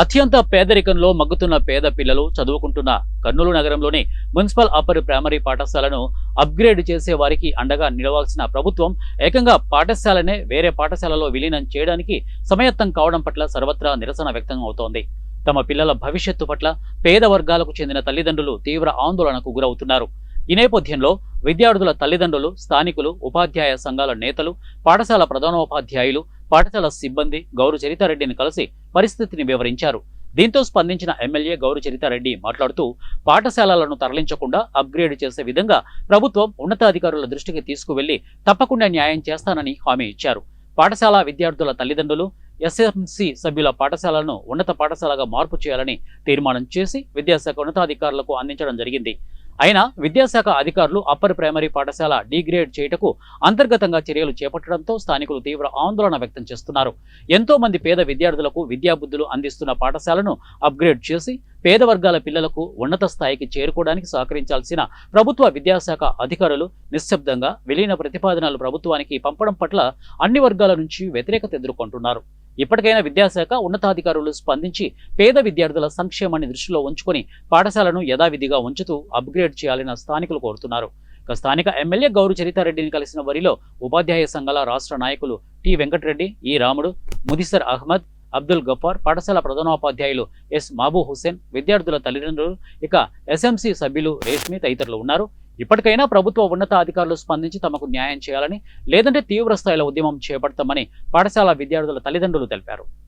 అత్యంత పేదరికంలో మగ్గుతున్న పేద పిల్లలు చదువుకుంటున్న కర్నూలు నగరంలోని మున్సిపల్ అప్పర్ ప్రైమరీ పాఠశాలను అప్గ్రేడ్ చేసే వారికి అండగా నిలవాల్సిన ప్రభుత్వం ఏకంగా పాఠశాలనే వేరే పాఠశాలలో విలీనం చేయడానికి సమయత్తం కావడం పట్ల సర్వత్రా నిరసన వ్యక్తం అవుతోంది. తమ పిల్లల భవిష్యత్తు పట్ల పేద వర్గాలకు చెందిన తల్లిదండ్రులు తీవ్ర ఆందోళనకు గురవుతున్నారు. ఈ నేపథ్యంలో విద్యార్థుల తల్లిదండ్రులు, స్థానికులు, ఉపాధ్యాయ సంఘాల నేతలు, పాఠశాల ప్రధానోపాధ్యాయులు, పాఠశాల సిబ్బంది గౌరు చరితారెడ్డిని కలిసి పరిస్థితిని వివరించారు. దీంతో స్పందించిన ఎమ్మెల్యే గౌరు చరితారెడ్డి మాట్లాడుతూ పాఠశాలలను తరలించకుండా అప్గ్రేడ్ చేసే విధంగా ప్రభుత్వం ఉన్నతాధికారుల దృష్టికి తీసుకువెళ్లి తప్పకుండా న్యాయం చేస్తానని హామీ ఇచ్చారు. పాఠశాల విద్యార్థుల తల్లిదండ్రులు ఎస్ఎంసి సభ్యుల పాఠశాలను ఉన్నత పాఠశాలగా మార్పు చేయాలని తీర్మానం చేసి విద్యాశాఖ ఉన్నతాధికారులకు అందించడం జరిగింది. అయినా విద్యాశాఖ అధికారులు అప్పర్ ప్రైమరీ పాఠశాల డిగ్రేడ్ చేయుటకు అంతర్గతంగా చర్యలు చేపట్టడంతో స్థానికులు తీవ్ర ఆందోళన వ్యక్తం చేస్తున్నారు. ఎంతో మంది పేద విద్యార్థులకు విద్యాబుద్ధులు అందిస్తున్న పాఠశాలను అప్గ్రేడ్ చేసి పేద వర్గాల పిల్లలకు ఉన్నత స్థాయికి చేరుకోవడానికి సహకరించాల్సిన ప్రభుత్వ విద్యాశాఖ అధికారులు నిశ్శబ్దంగా విలీన ప్రతిపాదనలు ప్రభుత్వానికి పంపడం పట్ల అన్ని వర్గాల నుంచి వ్యతిరేకత ఎదుర్కొంటున్నారు. ఇప్పటికైనా విద్యాశాఖ ఉన్నతాధికారులు స్పందించి పేద విద్యార్థుల సంక్షేమాన్ని దృష్టిలో ఉంచుకొని పాఠశాలను యథావిధిగా ఉంచుతూ అప్గ్రేడ్ చేయాలని స్థానికులు కోరుతున్నారు. స్థానిక ఎమ్మెల్యే గౌరు చరితారెడ్డిని కలిసిన వారిలో ఉపాధ్యాయ సంఘాల రాష్ట్ర నాయకులు టి వెంకటరెడ్డి, ఈ రాముడు, ముదిసర్ అహ్మద్, అబ్దుల్ గఫార్, పాఠశాల ప్రధానోపాధ్యాయులు ఎస్ మాబూ హుసేన్, విద్యార్థుల తల్లిదండ్రులు, ఇక ఎస్ఎంసి సభ్యులు రేష్మి తదితరులు ఉన్నారు. ఇప్పటికైనా ప్రభుత్వ ఉన్నతాధికారులు స్పందించి తమకు న్యాయం చేయాలని, లేదంటే తీవ్ర స్థాయిలో ఉద్యమం చేపడతామని పాఠశాల విద్యార్థుల తల్లిదండ్రులు తెలిపారు.